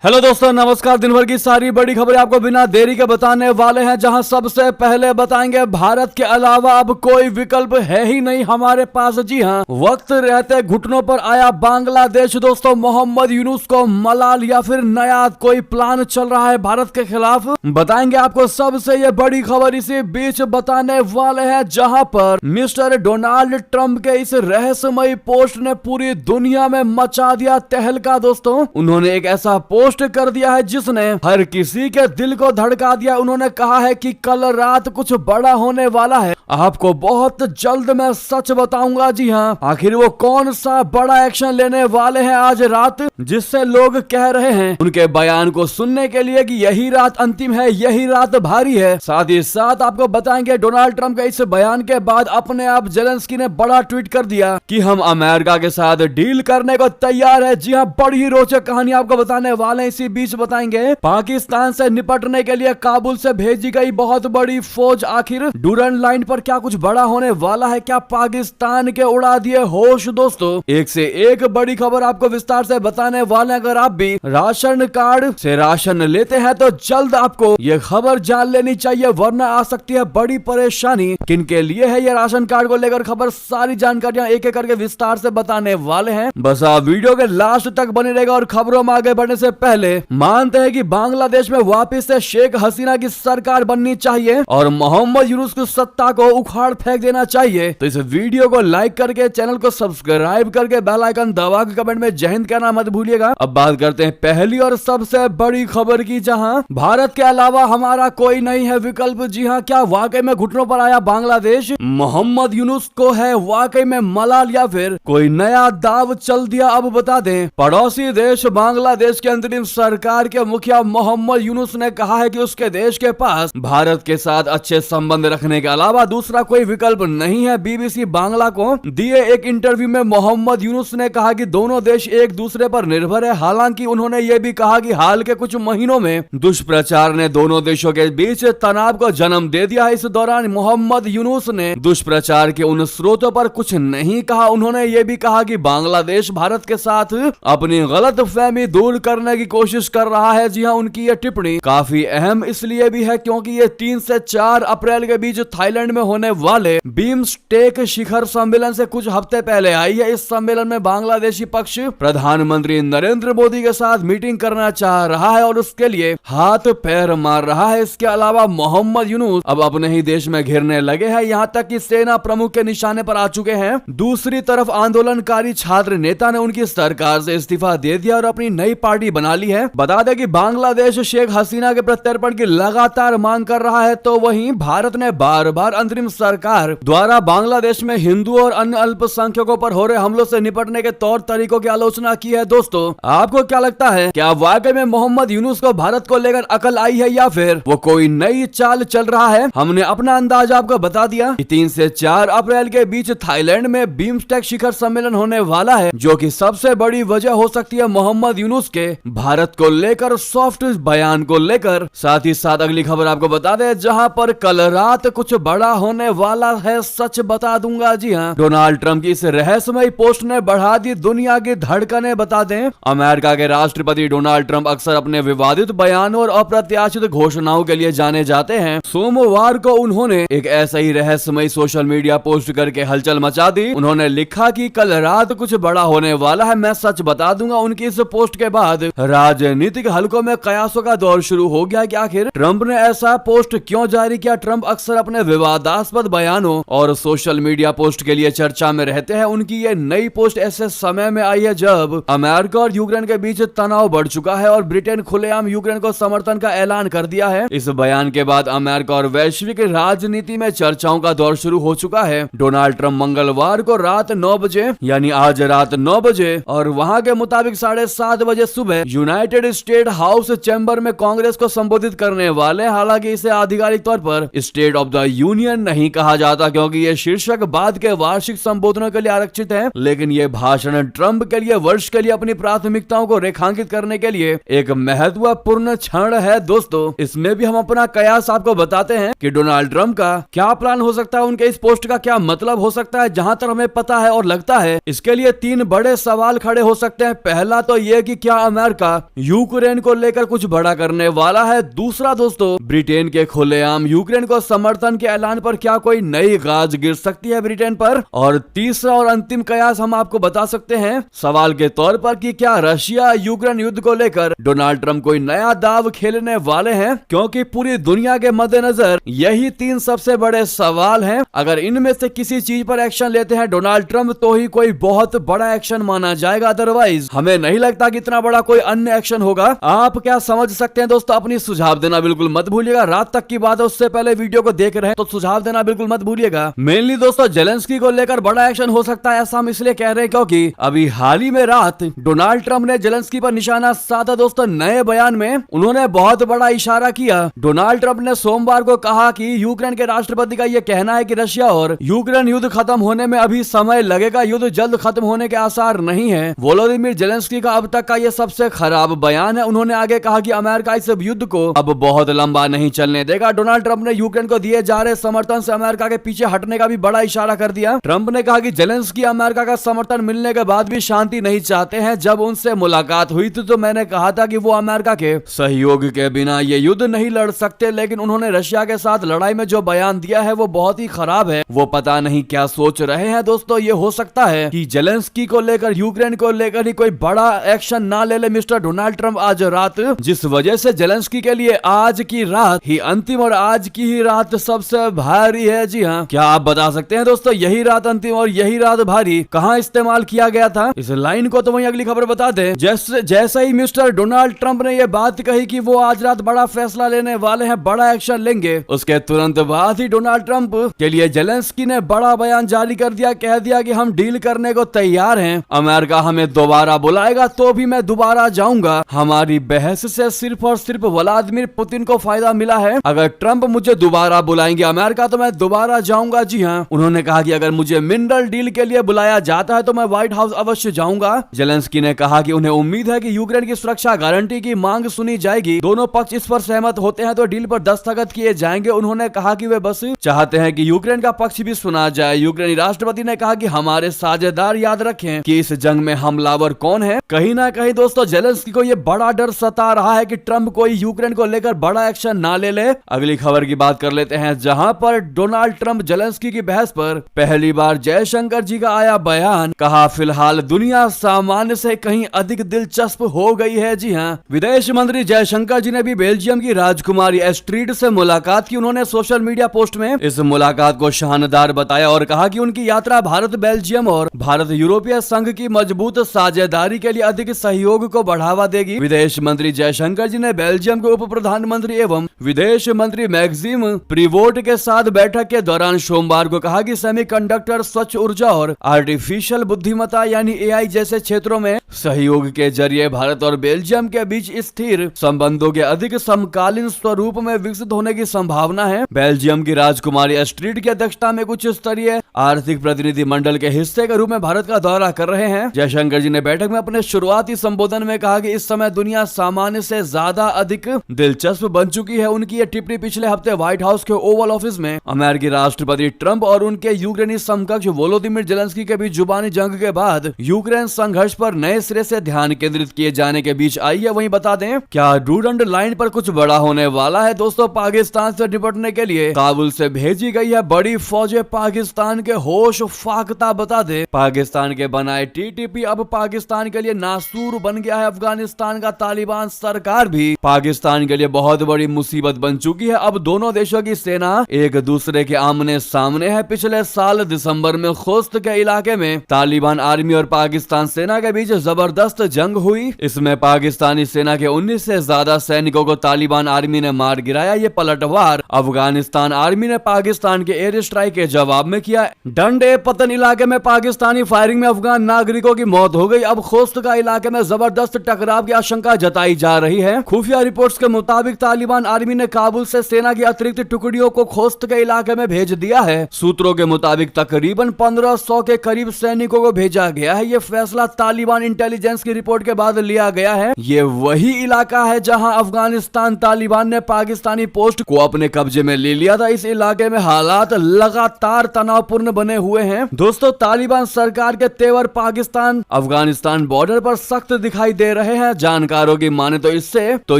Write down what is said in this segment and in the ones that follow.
Hello दोस्तों, नमस्कार। दिन भर की सारी बड़ी खबरें आपको बिना देरी के बताने वाले हैं। जहां सबसे पहले बताएंगे भारत के अलावा अब कोई विकल्प है ही नहीं हमारे पास। जी हां, वक्त रहते घुटनों पर आया बांग्लादेश। दोस्तों, मोहम्मद यूनुस को मलाल या फिर नया कोई प्लान चल रहा है भारत के खिलाफ। बताएंगे आपको सबसे ये बड़ी खबर इसी बीच बताने वाले हैं, जहां पर मिस्टर डोनाल्ड ट्रंप के इस रहस्यमयी पोस्ट ने पूरी दुनिया में मचा दिया तहलका। दोस्तों, उन्होंने एक ऐसा पोस्ट कर दिया है जिसने हर किसी के दिल को धड़का दिया। उन्होंने कहा है कि कल रात कुछ बड़ा होने वाला है, आपको बहुत जल्द मैं सच बताऊंगा। जी हाँ, आखिर वो कौन सा बड़ा एक्शन लेने वाले हैं आज रात, जिससे लोग कह रहे हैं उनके बयान को सुनने के लिए कि यही रात अंतिम है, यही रात भारी है। साथ ही साथ आपको बताएंगे डोनाल्ड ट्रंप के इस बयान के बाद अपने आप जेलेंस्की ने बड़ा ट्वीट कर दिया कि हम अमेरिका के साथ डील करने को तैयार है। जी हाँ, बड़ी ही रोचक कहानी आपको बताने वाले। इसी बीच बताएंगे पाकिस्तान से निपटने के लिए काबुल से भेजी गई बहुत बड़ी फौज, आखिर डूरन लाइन पर क्या कुछ बड़ा होने वाला है? क्या पाकिस्तान के उड़ा दिए होश? दोस्तों, एक से एक बड़ी खबर आपको विस्तार से बताने वाले। अगर आप भी राशन कार्ड से राशन लेते हैं तो जल्द आपको ये खबर जान लेनी चाहिए, वरना आ सकती है बड़ी परेशानी। किन के लिए है ये राशन कार्ड को लेकर खबर, सारी जानकारियां एक एक करके विस्तार से बताने वाले हैं। बस आप वीडियो के लास्ट तक बने रहेगा। और खबरों में आगे बढ़ने से पहले मानते हैं कि बांग्लादेश में वापस से शेख हसीना की सरकार बननी चाहिए और मोहम्मद यूनुस की सत्ता को उखाड़ फेंक देना चाहिए। तो इस वीडियो को लाइक करके, चैनल को सब्सक्राइब करके, बेल आइकन दबा के कमेंट में जय हिंद कहना मत भूलिएगा। अब बात करते हैं पहली और सबसे बड़ी खबर की, जहां भारत के अलावा हमारा कोई नहीं है विकल्प। जी हां, क्या वाकई में घुटनों पर आया बांग्लादेश? मोहम्मद यूनुस को है वाकई में मलाल या फिर कोई नया दाव चल दिया? अब बता दें, पड़ोसी देश बांग्लादेश के अंतरिम सरकार के मुखिया मोहम्मद यूनुस ने कहा है कि उसके देश के पास भारत के साथ अच्छे संबंध रखने के अलावा दूसरा कोई विकल्प नहीं है। बीबीसी बांग्ला को दिए एक इंटरव्यू में मोहम्मद यूनुस ने कहा कि दोनों देश एक दूसरे पर निर्भर है। हालांकि उन्होंने ये भी कहा कि हाल के कुछ महीनों में दुष्प्रचार ने दोनों देशों के बीच तनाव को जन्म दे दिया है। इस दौरान मोहम्मद यूनुस ने दुष्प्रचार के उन स्रोतों पर कुछ नहीं कहा। उन्होंने ये भी कहा कि बांग्लादेश भारत के साथ अपनी गलतफहमी दूर करने की कोशिश कर रहा है। जी हां, उनकी यह टिप्पणी काफी अहम इसलिए भी है क्योंकि ये 3 से 4 अप्रैल के बीच थाईलैंड में होने वाले बिम्स्टेक शिखर सम्मेलन से कुछ हफ्ते पहले आई है। इस सम्मेलन में बांग्लादेशी पक्ष प्रधानमंत्री नरेंद्र मोदी के साथ मीटिंग करना चाह रहा है और उसके लिए हाथ पैर मार रहा है। इसके अलावा मोहम्मद यूनुस अब अपने ही देश में घिरने लगे हैं, यहाँ तक कि सेना प्रमुख के निशाने पर आ चुके हैं। दूसरी तरफ आंदोलनकारी छात्र नेता ने उनकी सरकार से इस्तीफा दे दिया और अपनी नई पार्टी बना ली है। बता दें कि बांग्लादेश शेख हसीना के प्रत्यर्पण की लगातार मांग कर रहा है, तो वहीं भारत ने बार बार अंतरिम सरकार द्वारा बांग्लादेश में हिंदू और अन्य अल्पसंख्यकों पर हो रहे हमलों से निपटने के तौर तरीकों की आलोचना की है। दोस्तों, आपको क्या लगता है, क्या वाकई में मोहम्मद यूनुस को भारत को लेकर अकल आई है या फिर वो कोई नई चाल चल रहा है? हमने अपना अंदाज आपको बता दिया कि 3 से 4 अप्रैल के बीच थाईलैंड में बिम्स्टेक शिखर सम्मेलन होने वाला है, जो कि सबसे बड़ी वजह हो सकती है मोहम्मद यूनुस के भारत को लेकर सॉफ्ट बयान को लेकर। साथ ही साथ अगली खबर आपको बता दें, जहां पर कल रात कुछ बड़ा होने वाला है, सच बता दूंगा। जी हां, डोनाल्ड ट्रंप की इस रहस्यमयी पोस्ट ने बढ़ा दी दुनिया की धड़कनें। बता दें, अमेरिका के राष्ट्रपति डोनाल्ड ट्रंप अक्सर अपने विवादित बयानों और अप्रत्याशित घोषणाओं के लिए जाने जाते हैं। सोमवार को उन्होंने एक ऐसा ही रहस्यमयी सोशल मीडिया पोस्ट करके हलचल मचा दी। उन्होंने लिखा कि कल रात कुछ बड़ा होने वाला है, मैं सच बता दूंगा। उनकी इस पोस्ट के बाद राजनीतिक हलकों में कयासों का दौर शुरू हो गया कि आखिर ट्रंप ने ऐसा पोस्ट क्यों जारी किया। ट्रंप अक्सर अपने विवादास्पद बयानों और सोशल मीडिया पोस्ट के लिए चर्चा में रहते हैं। उनकी ये नई पोस्ट ऐसे समय में आई है जब अमेरिका और यूक्रेन के बीच तनाव बढ़ चुका है और ब्रिटेन खुलेआम यूक्रेन को समर्थन का ऐलान कर दिया है। इस बयान के बाद अमेरिका और वैश्विक राजनीति में चर्चाओं का दौर शुरू हो चुका है। डोनाल्ड ट्रंप मंगलवार को रात 9 बजे यानी आज रात 9 बजे और वहां के मुताबिक 7:30 बजे सुबह यूनाइटेड स्टेट हाउस चैम्बर में कांग्रेस को संबोधित करने वाले। हालांकि इसे आधिकारिक तौर पर स्टेट ऑफ द यूनियन नहीं कहा जाता क्योंकि ये शीर्षक बाद के वार्षिक संबोधनों के लिए आरक्षित है, लेकिन ये भाषण ट्रंप के लिए वर्ष के लिए अपनी प्राथमिकताओं को रेखांकित करने के लिए एक महत्वपूर्ण क्षण है। दोस्तों, इसमें भी हम अपना कयास आपको बताते हैं कि डोनाल्ड ट्रंप का क्या प्लान हो सकता है, उनके इस पोस्ट का क्या मतलब हो सकता है। जहां तक हमें पता है और लगता है, इसके लिए 3 बड़े सवाल खड़े हो सकते हैं। पहला तो ये कि क्या अमेरिका अमेरिका यूक्रेन को लेकर कुछ बड़ा करने वाला है। दूसरा दोस्तों, ब्रिटेन के खुलेआम यूक्रेन को समर्थन के ऐलान पर क्या कोई नई गाज गिर सकती है ब्रिटेन पर। और तीसरा और अंतिम कयास हम आपको बता सकते हैं सवाल के तौर पर कि क्या रशिया यूक्रेन युद्ध को लेकर डोनाल्ड ट्रंप कोई नया दाव खेलने वाले हैं, क्योंकि पूरी दुनिया के मद्देनजर यही 3 सबसे बड़े सवाल हैं। अगर इनमें से किसी चीज पर एक्शन लेते हैं डोनाल्ड ट्रंप तो ही कोई बहुत बड़ा एक्शन माना जाएगा, अदरवाइज हमें नहीं लगता कि इतना बड़ा कोई अन्य एक्शन होगा। आप क्या समझ सकते हैं दोस्तों? अपनी सुझाव देना बिल्कुल मत भूलिएगा। रात तक की बात है, उससे पहले वीडियो को देख रहे हैं तो सुझाव देना बिल्कुल मत भूलिएगा। मेनली दोस्तों जेलेंस्की को लेकर बड़ा एक्शन हो सकता है, ऐसा हम इसलिए कह रहे हैं क्योंकि अभी हाल ही में रात डोनाल्ड ट्रंप ने जेलेंस्की पर निशाना साधा। दोस्तों नए बयान में उन्होंने बहुत बड़ा इशारा किया। डोनाल्ड ट्रंप ने सोमवार को कहा कि यूक्रेन के राष्ट्रपति का यह कहना है कि रशिया और यूक्रेन युद्ध खत्म होने में अभी समय लगेगा, युद्ध जल्द खत्म होने के आसार नहीं है। वोलोदिमीर जेलेंस्की का अब तक का यह सबसे खराब बयान है। उन्होंने आगे कहा कि अमेरिका इस युद्ध को अब बहुत लंबा नहीं चलने देगा। डोनाल्ड ट्रंप ने यूक्रेन को दिए जा रहे समर्थन से अमेरिका के पीछे हटने का भी बड़ा इशारा कर दिया। ट्रंप ने कहा कि जेलेंस्की अमेरिका का समर्थन मिलने के बाद भी शांति नहीं चाहते हैं। जब उनसे मुलाकात हुई थी तो मैंने कहा था कि वो अमेरिका के सहयोग के बिना ये युद्ध नहीं लड़ सकते, लेकिन उन्होंने रशिया के साथ लड़ाई में जो बयान दिया है वो बहुत ही खराब है। वो पता नहीं क्या सोच रहे हैं। दोस्तों ये हो सकता है कि जेलेंस्की को लेकर यूक्रेन को लेकर ही कोई बड़ा एक्शन ना ले मिस्टर डोनाल्ड ट्रंप आज रात, जिस वजह से जेलेंस्की के लिए आज की रात ही अंतिम और आज की ही रात सबसे भारी है। जी हाँ, क्या आप बता सकते हैं दोस्तों यही रात अंतिम और यही रात भारी कहां इस्तेमाल किया गया था? इस लाइन को तो वहीं अगली खबर बता दें। जैसे ही मिस्टर डोनाल्ड ट्रंप ने यह बात कही कि वो आज रात बड़ा फैसला लेने वाले हैं, बड़ा एक्शन लेंगे, उसके तुरंत बाद ही डोनाल्ड ट्रंप के लिए जेलेंस्की ने बड़ा बयान जारी कर दिया। कह दिया कि हम डील करने को तैयार हैं, अमेरिका हमें दोबारा बुलाएगा तो भी मैं दोबारा जाऊंगा। हमारी बहस से सिर्फ और सिर्फ व्लादिमीर पुतिन को फायदा मिला है। अगर ट्रंप मुझे दोबारा बुलाएंगे अमेरिका तो मैं दोबारा जाऊंगा। जी हाँ, उन्होंने कहा कि अगर मुझे मिनरल डील के लिए बुलाया जाता है तो मैं व्हाइट हाउस अवश्य जाऊंगा। जेलेंस्की ने कहा कि उन्हें उम्मीद है कि यूक्रेन की सुरक्षा गारंटी की मांग सुनी जाएगी। दोनों पक्ष इस पर सहमत होते हैं तो डील पर दस्तखत किए जाएंगे। उन्होंने कहा कि वे बस चाहते हैं कि यूक्रेन का पक्ष भी सुना जाए। यूक्रेनी राष्ट्रपति ने कहा कि हमारे साझेदार याद रखें कि इस जंग में हमलावर कौन है। कहीं ना कहीं दोस्तों जेलेंस्की को यह बड़ा डर सता रहा है कि ट्रंप कोई यूक्रेन को लेकर बड़ा एक्शन ना ले ले। अगली खबर की बात कर लेते हैं, जहां पर डोनाल्ड ट्रंप जेलेंस्की की बहस पर पहली बार जयशंकर जी का आया बयान। कहा फिलहाल दुनिया सामान्य से कहीं अधिक दिलचस्प हो गई है। जी हाँ, विदेश मंत्री जयशंकर जी ने भी बेल्जियम की राजकुमारी एस्ट्रीड से मुलाकात की। उन्होंने सोशल मीडिया पोस्ट में इस मुलाकात को शानदार बताया और कहा कि उनकी यात्रा भारत बेल्जियम और भारत यूरोपीय संघ की मजबूत साझेदारी के लिए अधिक सहयोग को बढ़ावा देगी। विदेश मंत्री जयशंकर जी ने बेल्जियम के उप प्रधानमंत्री एवं विदेश मंत्री मैक्सिम प्रिवोट के साथ बैठक के दौरान सोमवार को कहा कि सेमीकंडक्टर, स्वच्छ ऊर्जा और आर्टिफिशियल बुद्धिमत्ता यानी एआई जैसे क्षेत्रों में सहयोग के जरिए भारत और बेल्जियम के बीच स्थिर संबंधों के अधिक समकालीन स्वरूप में विकसित होने की संभावना है। बेल्जियम की राजकुमारी एस्ट्रीड की अध्यक्षता में कुछ स्तरीय आर्थिक प्रतिनिधि मंडल के हिस्से के रूप में भारत का दौरा कर रहे हैं। जयशंकर जी ने बैठक में अपने शुरुआती संबोधन में कहा कि इस समय दुनिया सामान्य से ज्यादा अधिक दिलचस्प बन चुकी है। उनकी यह टिप्पणी पिछले हफ्ते व्हाइट हाउस के ओवल ऑफिस में अमेरिकी राष्ट्रपति ट्रंप और उनके यूक्रेनी समकक्ष वोलोदिमीर जेलेंस्की के बीच जुबानी जंग के बाद यूक्रेन संघर्ष पर नए सिरे से ध्यान केंद्रित किए जाने के बीच आई है। वहीं बता दें क्या डूडंड लाइन पर कुछ बड़ा होने वाला है। दोस्तों पाकिस्तान से निपटने के लिए काबुल से भेजी गई है बड़ी फौजें पाकिस्तान के होश फाख्ता। बता दे पाकिस्तान के बनाए टीटीपी अब पाकिस्तान के लिए नासूर बन गया है। अफगानिस्तान का तालिबान सरकार भी पाकिस्तान के लिए बहुत बड़ी मुसीबत बन चुकी है। अब दोनों देशों की सेना एक दूसरे के आमने सामने है। पिछले साल दिसंबर में खोस्त के इलाके में तालिबान आर्मी और पाकिस्तान सेना के बीच जबरदस्त जंग हुई। इसमें पाकिस्तानी सेना के 19 से ज्यादा सैनिकों को तालिबान आर्मी ने मार गिराया। ये पलटवार अफगानिस्तान आर्मी ने पाकिस्तान के एयर स्ट्राइक के जवाब में किया। डंडे पतन इलाके में पाकिस्तानी फायरिंग में अफगान नागरिकों की मौत हो गई। अब खोस्त का इलाके में जबरदस्त टकराव की आशंका जताई जा रही है। खुफिया रिपोर्ट्स के मुताबिक तालिबान आर्मी ने काबुल से सेना की अतिरिक्त टुकड़ियों को खोस्त के इलाके में भेज दिया है। सूत्रों के मुताबिक तकरीबन 1500 के करीब सैनिकों को भेजा गया है। ये फैसला तालिबान इंटेलिजेंस की रिपोर्ट के बाद लिया गया है। ये वही इलाका है जहां अफगानिस्तान तालिबान ने पाकिस्तानी पोस्ट को अपने कब्जे में ले लिया था। इस इलाके में हालात लगातार तनावपूर्ण बने हुए हैं। दोस्तों तालिबान सरकार के तेवर पाकिस्तान अफगानिस्तान बॉर्डर पर सख्त दिखाई दे रहे हैं। जानकारों की माने तो इससे तो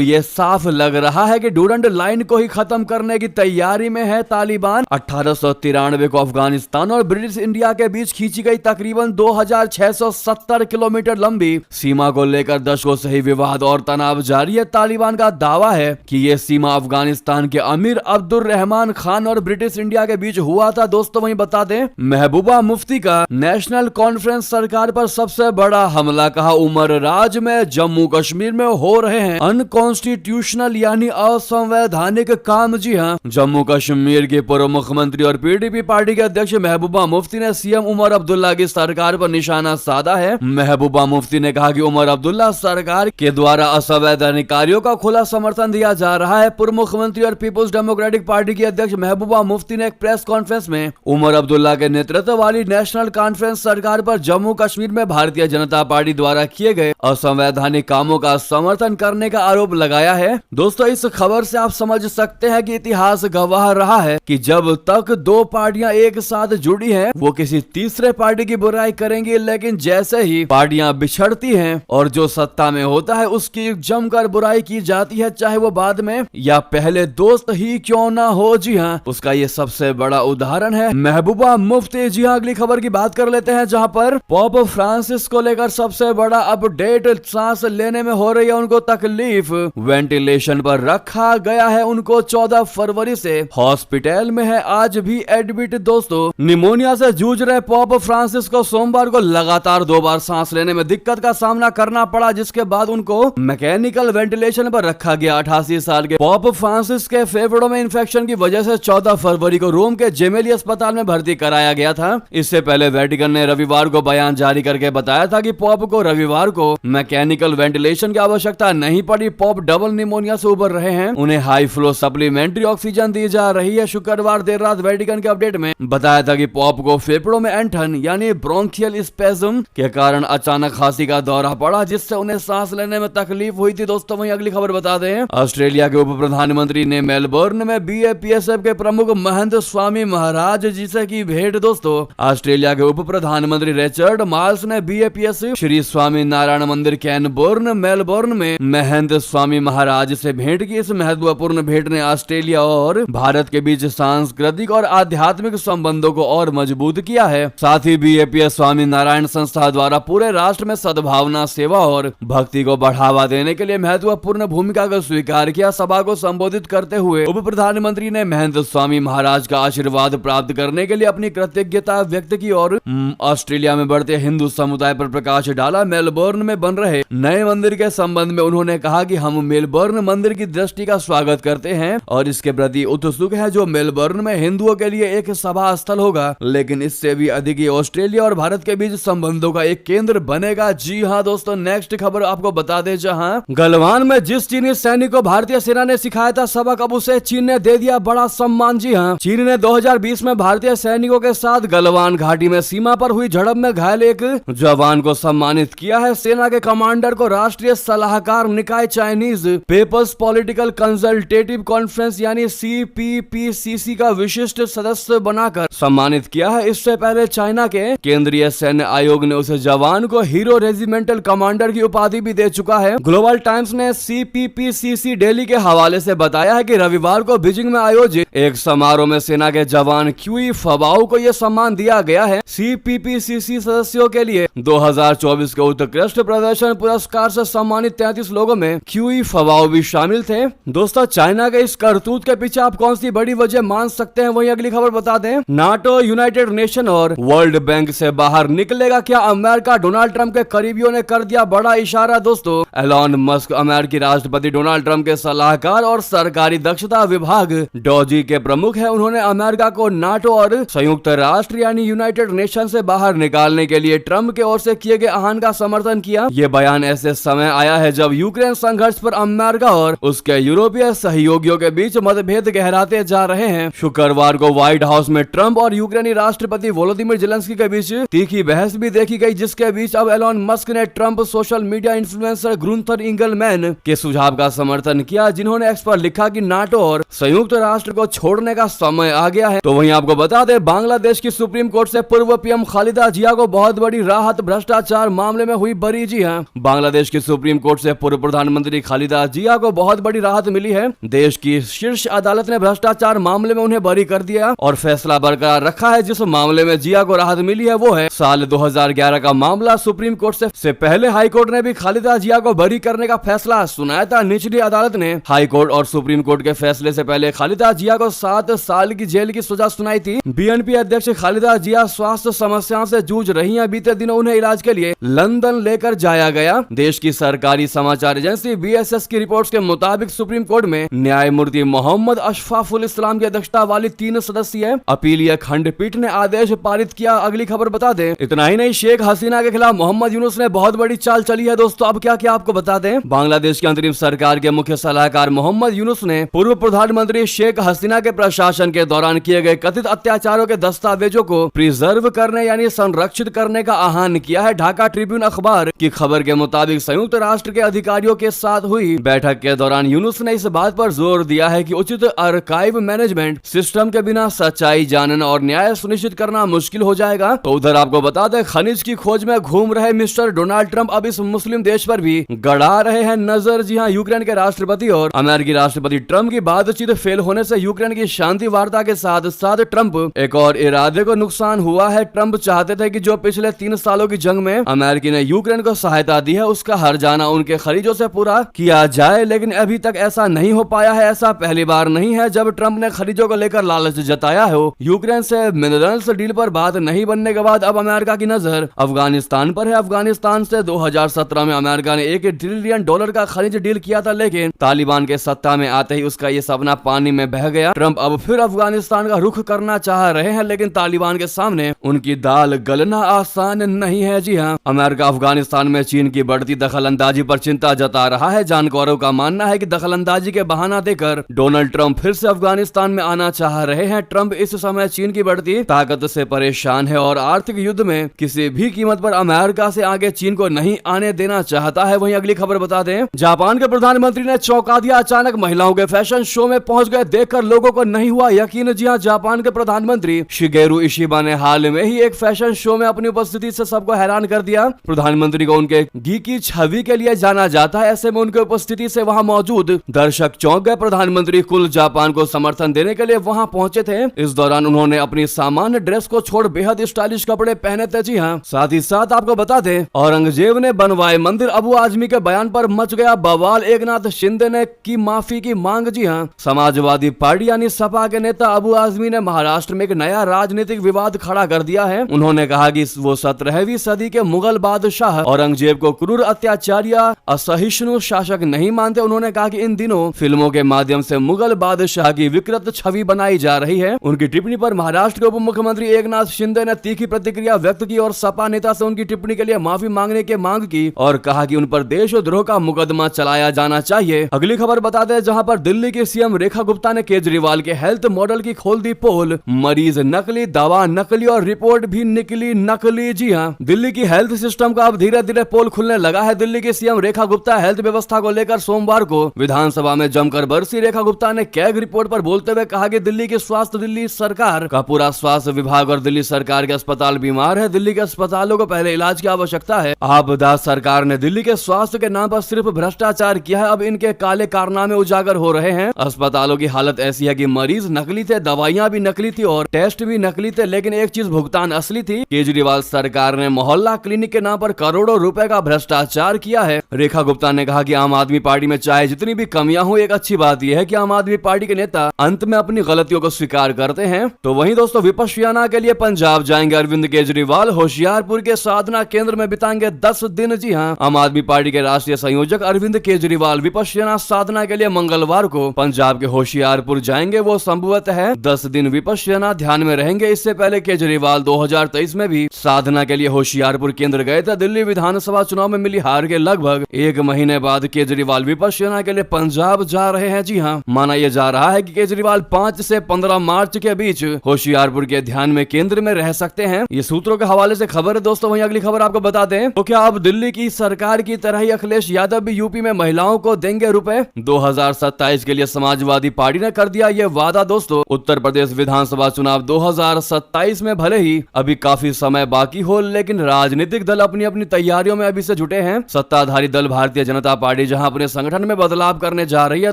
ये साफ लग रहा है कि डूरंड लाइन को ही खत्म करने की तैयारी में है तालिबान। 1893 को अफगानिस्तान और ब्रिटिश इंडिया के बीच खींची गई तकरीबन 2670 किलोमीटर लंबी सीमा को लेकर दशकों से ही विवाद और तनाव जारी है। तालिबान का दावा है कि ये सीमा अफगानिस्तान के अमीर अब्दुल रहमान खान और ब्रिटिश इंडिया के बीच हुआ था। दोस्तों वहीं बता दें, महबूबा मुफ्ती का नेशनल कॉन्फ्रेंस सरकार पर सबसे बड़ा हमला कहा। उमर राज में जम्मू कश्मीर में हो रहे हैं अनकॉन्स्टिट्यूशनल यानी असंवैधानिक काम। जी हाँ, जम्मू कश्मीर के पूर्व मुख्यमंत्री और पीडीपी पार्टी के अध्यक्ष महबूबा मुफ्ती ने सीएम उमर अब्दुल्ला की सरकार पर निशाना साधा है। महबूबा मुफ्ती ने कहा कि उमर अब्दुल्ला सरकार के द्वारा असंवैधानिक कार्यों का खुला समर्थन दिया जा रहा है। पूर्व मुख्यमंत्री और पीपुल्स डेमोक्रेटिक पार्टी की अध्यक्ष महबूबा मुफ्ती ने एक प्रेस कॉन्फ्रेंस में उमर अब्दुल्ला के नेतृत्व वाली नेशनल कॉन्फ्रेंस सरकार पर जम्मू कश्मीर में भारतीय जनता पार्टी द्वारा किए गए असंवैधानिक कामों का समर्थन करने का आरोप लगाया है। दोस्तों इस खबर से आप समझ सकते हैं कि इतिहास गवाह रहा है कि जब तक दो पार्टियां एक साथ जुड़ी हैं वो किसी तीसरे पार्टी की बुराई करेंगी, लेकिन जैसे ही पार्टियां बिछड़ती हैं और जो सत्ता में होता है उसकी जमकर बुराई की जाती है, चाहे वो बाद में या पहले दोस्त ही क्यों ना हो। जी हाँ, उसका ये सबसे बड़ा उदाहरण है महबूबा मुफ्ती। जी हाँ, अगली खबर की बात कर लेते हैं जहाँ पर पोप फ्रांसिस को लेकर सबसे बड़ा अपडेट। सांस लेने में हो रही है उनको तकलीफ, वेंटिलेशन पर रखा गया है उनको। 14 फरवरी से हॉस्पिटल में है, आज भी एडमिट। दोस्तों निमोनिया से जूझ रहे पोप फ्रांसिस को सोमवार को लगातार 2 बार सांस लेने में दिक्कत का सामना करना पड़ा, जिसके बाद उनको मैकेनिकल वेंटिलेशन पर रखा गया। 88 साल के पोप फ्रांसिस के फेफड़ों में इंफेक्शन की वजह से 14 फरवरी को रोम के जेमेली अस्पताल में भर्ती कराया गया था। इससे पहले वेटिकन ने रविवार को बयान जारी करके बताया था कि पोप को रविवार को मैकेनिकल वेंटिलेशन की आवश्यकता नहीं पड़ी। पोप डबल निमोनिया से उबर रहे हैं, उन्हें हाई फ्लो सप्लीमेंट्री ऑक्सीजन दी जा रही है। शुक्रवार देर रात वेटिकन के अपडेट में बताया था कि पोप को फेफड़ों में एंठन यानी ब्रोंकियल स्पेज्म के कारण अचानक खांसी का दौरा पड़ा, जिससे उन्हें सांस लेने में तकलीफ हुई थी। दोस्तों वहीं अगली खबर बता दें, ऑस्ट्रेलिया के उप प्रधानमंत्री ने मेलबर्न में बीएपीएसएफ के प्रमुख महंत स्वामी महाराज जी से की भेंट। दोस्तों ऑस्ट्रेलिया के उप प्रधानमंत्री रिचर्ड मार्ल्स ने बीएपीएसएफ श्री स्वामी नारायण मंदिर कैनबर्न मेलबर्न में महंत स्वामी महाराज से भेंट की। इस महत्वपूर्ण भेंट ने ऑस्ट्रेलिया और भारत के बीच सांस्कृतिक और आध्यात्मिक संबंधों को और मजबूत किया है। साथ ही बीएपीएस स्वामी नारायण संस्था द्वारा पूरे राष्ट्र में सद्भावना, सेवा और भक्ति को बढ़ावा देने के लिए महत्वपूर्ण भूमिका को स्वीकार किया। सभा को संबोधित करते हुए उप प्रधानमंत्री ने महंत स्वामी महाराज का आशीर्वाद प्राप्त करने के लिए अपनी कृतज्ञता व्यक्त की और ऑस्ट्रेलिया में बढ़ते हिंदू समुदाय पर प्रकाश डाला। मेलबर्न में बन रहे नए मंदिर के संबंध में उन्होंने कहा कि हम मेलबर्न मंदिर की दृष्टि का स्वागत करते हैं और इसके प्रति उत्सुक है, जो मेलबर्न में हिंदुओं के लिए एक सभा स्थल होगा, लेकिन इससे भी अधिक ये ऑस्ट्रेलिया और भारत के बीच संबंधों का एक केंद्र बनेगा। जी हाँ दोस्तों, नेक्स्ट खबर आपको बता दें, जहां गलवान में जिस चीनी सैनिक को भारतीय सेना ने सिखाया था सबक, अब उसे चीन ने दे दिया बड़ा सम्मान। जी हाँ, चीन ने 2020 में भारतीय सैनिकों के साथ गलवान घाटी में सीमा पर हुई झड़प में घायल एक जवान को सम्मानित किया है। सेना के कमांडर को राष्ट्रीय सलाहकार निकाय Chinese People's Political Consultative Conference यानी CPPCC का विशिष्ट सदस्य बनाकर सम्मानित किया है। इससे पहले चाइना के केंद्रीय सैन्य आयोग ने उस जवान को हीरो रेजिमेंटल कमांडर की उपाधि भी दे चुका है। ग्लोबल टाइम्स ने CPPCC दिल्ली के हवाले से बताया है कि रविवार को बीजिंग में आयोजित एक समारोह में सेना के जवान क्यूई फबाओ को यह सम्मान दिया गया है। CPPCC सदस्यों के लिए 2024 के उत्कृष्ट प्रदर्शन पुरस्कार से सम्मानित 33 लोगों में क्यूई फबाओ भी शामिल थे। दोस्तों चाइना के इस करतूत के पीछे आप कौन सी बड़ी वजह मान सकते हैं, वही अगली खबर बता दें। नाटो, यूनाइटेड नेशन और वर्ल्ड बैंक से बाहर निकलेगा क्या अमेरिका? डोनाल्ड ट्रंप के करीबियों ने कर दिया बड़ा इशारा। दोस्तों एलॉन मस्क अमेरिकी राष्ट्रपति डोनाल्ड ट्रंप के सलाहकार और सरकारी दक्षता विभाग डॉजी के प्रमुख है। उन्होंने अमेरिका को नाटो और संयुक्त राष्ट्र यानी यूनाइटेड नेशन से बाहर निकालने के लिए ट्रंप के ओर से किए गए आह्वान का समर्थन किया। ये बयान ऐसे समय आया है जब यूक्रेन संघर्ष पर अमेरिका और उसके यूरोपीय सहयोगियों के बीच मतभेद गहराते जा रहे हैं। शुक्रवार को व्हाइट हाउस में ट्रंप और यूक्रेनी राष्ट्रपति वोलोदिमीर जेलेंस्की के बीच तीखी बहस भी देखी गई, जिसके बीच अब एलॉन मस्क ने Trump social media influencer Gunther इंगलमैन के सुझाव का समर्थन किया, जिन्होंने एक्स पर लिखा कि नाटो और संयुक्त राष्ट्र को छोड़ने का समय आ गया है। तो वहीं आपको बता दें, बांग्लादेश की सुप्रीम कोर्ट से पूर्व पीएम खालिदा जिया को बहुत बड़ी राहत, भ्रष्टाचार मामले में हुई बरी। जी हाँ, बांग्लादेश की सुप्रीम कोर्ट से पूर्व प्रधानमंत्री खालिदा जिया को बहुत बड़ी राहत मिली है। देश की शीर्ष अदालत ने भ्रष्टाचार मामले में उन्हें बरी कर दिया और फैसला बरकरार रखा है। जिस मामले में जिया को राहत मिली है वो है साल 2011 का मामला। सुप्रीम कोर्ट से पहले हाई कोर्ट ने भी खालिदा जिया को बरी करने का फैसला सुनाया था। निचली अदालत ने हाई कोर्ट और सुप्रीम कोर्ट के फैसले से पहले खालिदा जिया को 7 साल की जेल की सजा सुनाई थी। बीएनपी अध्यक्ष खालिदा जिया स्वास्थ्य समस्याओं से जूझ रही हैं। बीते दिनों उन्हें इलाज के लिए लंदन लेकर जाया गया। देश की सरकारी समाचार एजेंसी BSS की रिपोर्ट्स के मुताबिक सुप्रीम कोर्ट में न्यायमूर्ति मोहम्मद अशफाकुल इस्लाम की अध्यक्षता वाली 3 सदस्यीय अपीलीय खंडपीठ ने आदेश पारित किया। अगली खबर बता दें, इतना ही नहीं, शेख हसीना के खिलाफ मोहम्मद यूनुस ने बहुत बड़ी चाल चली है। दोस्तों अब क्या आपको बता दें, बांग्लादेश की अंतरिम सरकार के मुख्य सलाहकार मोहम्मद यूनुस ने पूर्व प्रधानमंत्री शेख हसीना के प्रशासन के दौरान किए गए कथित अत्याचारों के दस्तावेजों को प्रिजर्व करने यानी संरक्षित करने का आह्वान किया है। ढाका ट्रिब्यून अखबार की खबर के मुताबिक संयुक्त राष्ट्र के अधिकारियों के साथ हुई बैठक के दौरान यूनुस ने इस बात पर जोर दिया है कि उचित आर्काइव मैनेजमेंट सिस्टम के बिना सच्चाई जानना और न्याय सुनिश्चित करना मुश्किल हो जाएगा। तो उधर आपको बता दें, खनिज की खोज में घूम रहे मिस्टर डोनाल्ड ट्रंप अब इस मुस्लिम देश पर भी गड़ा रहे हैं नजर। जी हाँ, यूक्रेन के राष्ट्रपति और अमेरिकी राष्ट्रपति ट्रंप की बातचीत फेल होने से यूक्रेन की शांति वार्ता के साथ साथ ट्रंप एक और इरादे को नुकसान हुआ है। ट्रंप चाहते थे कि जो पिछले 3 सालों की जंग में अमेरिकी ने यूक्रेन को सहायता दी है उसका हर्जाना उनके खरीदों से पूरा किया जाए, लेकिन अभी तक ऐसा नहीं हो पाया है। ऐसा पहली बार नहीं है जब ट्रंप ने खरीदों को लेकर लालच जताया हो। यूक्रेन से मिनरल्स डील पर बात नहीं बनने के बाद अब अमेरिका की नजर अफगानिस्तान पर है। अफगानिस्तान से 2017 में अमेरिका ने $1 ट्रिलियन का खनिज डील किया था, लेकिन तालिबान के सत्ता में आते ही उसका ये सपना पानी में बह गया। ट्रंप अब फिर अफगानिस्तान का रुख करना चाह रहे हैं, लेकिन तालिबान के सामने उनकी दाल गलना आसान नहीं है। जी हाँ, अमेरिका अफगानिस्तान में चीन की बढ़ती दखलंदाजी पर चिंता जता रहा है। जानकारों का मानना है कि दखलंदाजी के बहाना देकर डोनाल्ड ट्रंप फिर से अफगानिस्तान में आना चाह रहे हैं। ट्रंप इस समय चीन की बढ़ती ताकत से परेशान है और आर्थिक युद्ध में किसी भी कीमत पर अमेरिका से आगे चीन को नहीं आने देना चाहता है। वहीं अगली खबर बता दें, जापान के प्रधानमंत्री ने चौंका दिया। अचानक महिलाओं के फैशन शो में पहुंच गए, देखकर लोगों को नहीं हुआ यकीन। जी हाँ, जापान के प्रधानमंत्री शिगेरू इशिबा ने हाल में ही एक फैशन शो में अपनी उपस्थिति से सबको हैरान कर दिया। प्रधानमंत्री को उनके गीकी छवि के लिए जाना जाता है, ऐसे में उनकी उपस्थिति से वहां मौजूद दर्शक चौंक गए। प्रधानमंत्री कुल जापान को समर्थन देने के लिए वहां पहुंचे थे। इस दौरान उन्होंने अपनी सामान्य ड्रेस को छोड़ बेहद स्टाइलिश कपड़े पहने थे। जी हाँ, साथ ही साथ आपको बता दें, औरंगजेब ने बनवाए मंदिर, अबू आजमी के बयान पर मच गया बवाल। एकनाथ शिंदे ने की माफी की मांग। जी हाँ, समाजवादी पार्टी यानी सपा के नेता अबू आजमी ने महाराष्ट्र में एक नया राजनीतिक विवाद खड़ा कर दिया है। उन्होंने कहा कि वो 17वीं सदी के मुगल बादशाह औरंगजेब को क्रूर अत्याचारी या असहिष्णु शासक नहीं मानते। उन्होंने कहा कि इन दिनों फिल्मों के माध्यम से मुगल बादशाह की विकृत छवि बनाई जा रही है। उनकी टिप्पणी पर महाराष्ट्र के उप मुख्यमंत्री एकनाथ शिंदे ने तीखी प्रतिक्रिया व्यक्त की और सपा नेता से उनकी टिप्पणी के लिए माफी मांगने की मांग की और कहा कि उन पर देशद्रोह का मुकदमा चलाया जाना चाहिए। अगली खबर बता दें, जहां पर दिल्ली की सीएम रेखा गुप्ता ने केजरीवाल के हेल्थ मॉडल की खोल दी पोल। मरीज नकली, दवा नकली और रिपोर्ट भी निकली नकली। जी हाँ, दिल्ली की हेल्थ सिस्टम का अब धीरे धीरे पोल खुलने लगा है। दिल्ली की सीएम रेखा गुप्ता हेल्थ व्यवस्था को लेकर सोमवार को विधानसभा में जमकर बरसी। रेखा गुप्ता ने कैग रिपोर्ट पर बोलते हुए कहा कि दिल्ली की स्वास्थ्य, दिल्ली सरकार का पूरा स्वास्थ्य विभाग और दिल्ली सरकार के अस्पताल बीमार है। दिल्ली के अस्पतालों को पहले इलाज की आवश्यकता है। आपदा सरकार ने दिल्ली के स्वास्थ्य के नाम पर सिर्फ भ्रष्टाचार किया है। अब इनके काले कारनामे उजागर हो रहे हैं। अस्पतालों की हालत ऐसी है कि मरीज नकली थे, दवाइयां भी नकली थी और टेस्ट भी नकली थे, लेकिन एक चीज भुगतान असली थी। केजरीवाल सरकार ने मोहल्ला क्लिनिक के नाम पर करोड़ों रुपए का भ्रष्टाचार किया है। रेखा गुप्ता ने कहा कि आम आदमी पार्टी में चाहे जितनी भी कमियां हो, एक अच्छी बात यह है कि आम आदमी पार्टी के नेता अंत में अपनी गलतियों को स्वीकार करते हैं। तो वहीं दोस्तों, विपश्यना के लिए पंजाब जाएंगे अरविंद केजरीवाल। होशियारपुर के साधना केंद्र में बिताएंगे 10 दिन। जी हाँ, आम आदमी पार्टी के राष्ट्रीय संयोजक अरविंद केजरीवाल विपश्यना साधना के लिए मंगलवार को पंजाब के होशियारपुर जाएंगे। वो संभवतः 10 दिन विपश्यना ध्यान में रहेंगे। इससे पहले केजरीवाल 2023 में भी साधना के लिए होशियारपुर केंद्र गए थे। दिल्ली विधानसभा चुनाव में मिली हार के लगभग 1 महीने बाद केजरीवाल विपश्यना के लिए पंजाब जा रहे हैं। जी हाँ, माना यह जा रहा है कि केजरीवाल 5 से 15 मार्च के बीच होशियारपुर के ध्यान में केंद्र में रह सकते हैं। ये सूत्रों के हवाले से खबर है दोस्तों। वहीं अगली खबर आपको बता दें, तो क्या अब दिल्ली की सरकार की तरह ही अखिलेश यादव भी यूपी में महिलाओं को देंगे रुपए? 2027 के लिए समाजवादी पार्टी ने कर दिया ये वादा। दोस्तों, उत्तर प्रदेश विधानसभा चुनाव 2027 में भले ही अभी काफी समय बाकी हो, लेकिन राजनीतिक दल अपनी अपनी तैयारियों में अभी से जुटे हैं। सत्ताधारी दल भारतीय जनता पार्टी जहां अपने संगठन में बदलाव करने जा रही है,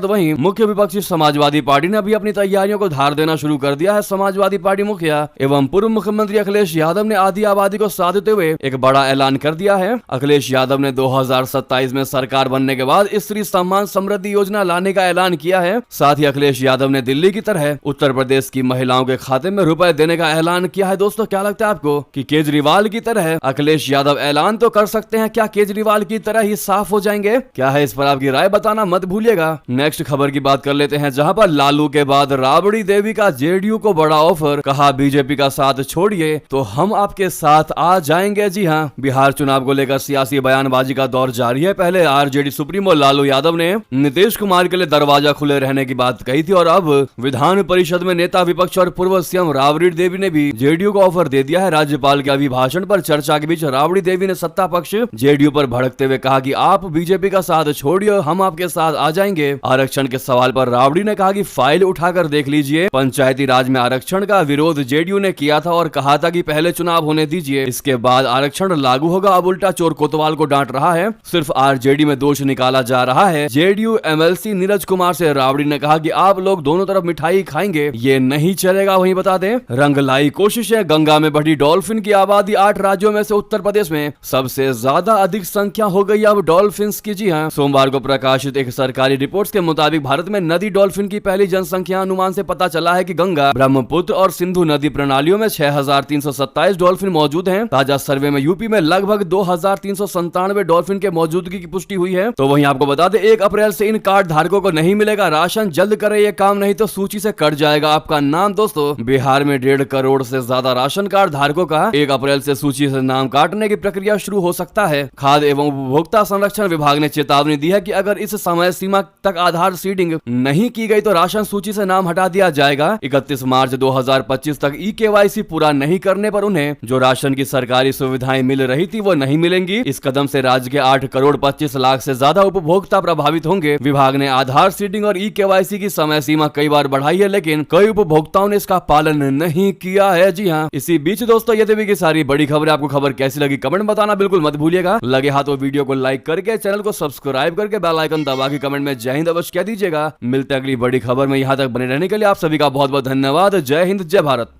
तो वहीं मुख्य विपक्षी समाजवादी पार्टी ने भी अपनी तैयारियों को धार देना शुरू कर दिया है। समाजवादी पार्टी मुखिया एवं पूर्व मुख्यमंत्री अखिलेश यादव ने आधी आबादी को साथ देते हुए एक बड़ा ऐलान कर दिया है। अखिलेश यादव ने 2027 में सरकार बनने के बाद स्त्री सम्मान समृद्धि योजना लाने का ऐलान किया है। साथ ही अखिलेश यादव ने दिल्ली की तरह उत्तर प्रदेश की महिलाओं के खाते में रुपए देने का ऐलान किया है। दोस्तों, क्या लगता है आपको कि केजरीवाल की तरह अखिलेश यादव ऐलान तो कर सकते हैं, क्या केजरीवाल की तरह ही साफ हो जाएंगे? क्या है इस पर आपकी राय बताना मत भूलिएगा। नेक्स्ट खबर की बात कर लेते हैं, जहां पर लालू के बाद राबड़ी देवी का जेडीयू को बड़ा ऑफर, कहा बीजेपी का साथ छोड़िए तो हम आपके साथ आ जाएंगे। जी हां, बिहार चुनाव को लेकर सियासी बयानबाजी का दौर जारी है। पहले आरजेडी सुप्रीमो लालू यादव ने नीतीश कुमार के लिए दरवाजा खुले रहने की बात कही थी और अब विधान परिषद में नेता विपक्ष और पूर्व सीएम राबड़ी देवी ने भी जेडीयू को ऑफर दे दिया है। राज्यपाल के अभिभाषण पर चर्चा के बीच राबड़ी देवी ने सत्ता पक्ष जेडीयू पर भड़कते हुए कहा कि आप बीजेपी का साथ छोड़िए, हम आपके साथ आ जाएंगे। आरक्षण के सवाल पर राबड़ी ने कहा कि फाइल उठाकर देख लीजिए, पंचायती राज में आरक्षण का विरोध जेडीयू ने किया था और कहा था कि पहले चुनाव होने दीजिए, इसके बाद आरक्षण लागू होगा। अब उल्टा चोर कोतवाल को डांट रहा है, सिर्फ आरजेडी में दोष निकाला जा रहा है। जेडीयू एमएलसी नीरज कुमार से राबड़ी ने कहा कि आप लोग दोनों तरफ मिठाई खाएंगे, ये नहीं चलेगा। वहीं बता दें, रंग लाई कोशिश है, गंगा में बढ़ी डॉल्फिन की आबादी 8 राज्यों में से उत्तर प्रदेश में सबसे ज्यादा अधिक संख्या हो गई अब डॉल्फिन्स की। जी हां, सोमवार को प्रकाशित एक सरकारी रिपोर्ट के मुताबिक भारत में नदी डॉल्फिन की पहली जनसंख्या अनुमान से पता चला है कि गंगा, ब्रह्मपुत्र और सिंधु नदी प्रणालियों में 6327 डॉल्फिन मौजूद हैं। ताजा सर्वे में यूपी में लगभग 2397 डॉल्फिन के मौजूदगी की पुष्टि हुई है। तो वहीं आपको बता दें, 1 अप्रैल से इन कार्ड धारकों को नहीं मिलेगा राशन, जल्द करे ये काम, नहीं तो सूची से कट जाएगा आपका नाम। दोस्तों, बिहार में 1.5 करोड़ से ज्यादा राशन कार्ड धारकों का 1 अप्रैल से सूची से नाम काटने की प्रक्रिया शुरू हो सकता है। खाद्य एवं उपभोक्ता संरक्षण विभाग ने चेतावनी दी है कि अगर इस समय सीमा तक आधार सीडिंग नहीं की गई तो राशन सूची से नाम हटा दिया जाएगा। 31 मार्च 2025 तक ई-केवाईसी पूरा नहीं करने पर उन्हें जो राशन की सरकारी सुविधाएं मिल रही थी वो नहीं मिलेंगी। इस कदम से राज्य के 8 करोड़ 25 लाख से ज्यादा उपभोक्ता प्रभावित होंगे। विभाग ने आधार सीडिंग और ई-केवाईसी की समय सीमा कई बार बढ़ाई है, लेकिन कई उपभोक्ताओं ने इसका पालन नहीं किया है। जी हाँ, इसी बीच दोस्तों, ये देवी की सारी बड़ी खबर, आपको खबर कैसी लगी कमेंट बताना बिल्कुल मत भूलिएगा। लगे हाथ तो वीडियो को लाइक करके चैनल को सब्सक्राइब करके बेल आइकन दबा के कमेंट में जय हिंद अवश्य कह दीजिएगा। मिलते हैं अगली बड़ी खबर में। यहाँ तक बने रहने के लिए आप सभी का बहुत बहुत धन्यवाद। जय हिंद, जय भारत।